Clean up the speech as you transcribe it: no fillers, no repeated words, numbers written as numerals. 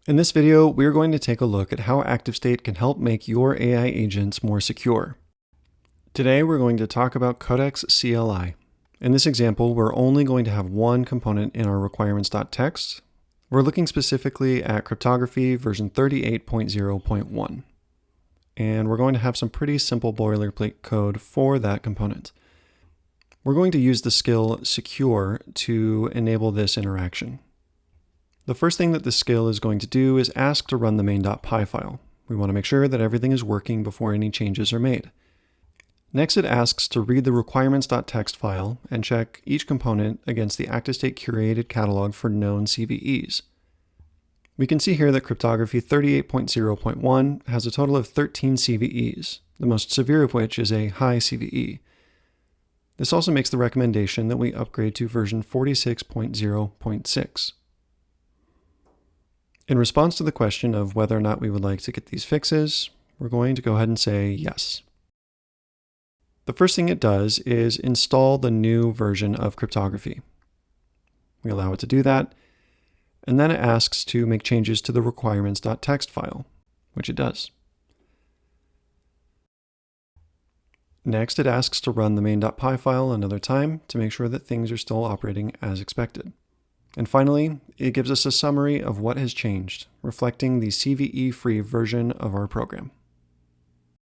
In this video, we're going to take a look at how ActiveState can help make your AI agents more secure. Today, we're going to talk about Codex CLI. In this example, we're only going to have one component in our requirements.txt. We're looking specifically at cryptography version 38.0.1. And we're going to have some pretty simple boilerplate code for that component. We're going to use the skill secure to enable this interaction. The first thing that this skill is going to do is ask to run the main.py file. We want to make sure that everything is working before any changes are made. Next, it asks to read the requirements.txt file and check each component against the ActiveState Curated Catalog for known CVEs. We can see here that cryptography 38.0.1 has a total of 13 CVEs, the most severe of which is a high CVE. This also makes the recommendation that we upgrade to version 46.0.6. In response to the question of whether or not we would like to get these fixes, we're going to go ahead and say yes. The first thing it does is install the new version of cryptography. We allow it to do that, and then it asks to make changes to the requirements.txt file, which it does. Next, it asks to run the main.py file another time to make sure that things are still operating as expected. And finally, it gives us a summary of what has changed, reflecting the CVE-free version of our program.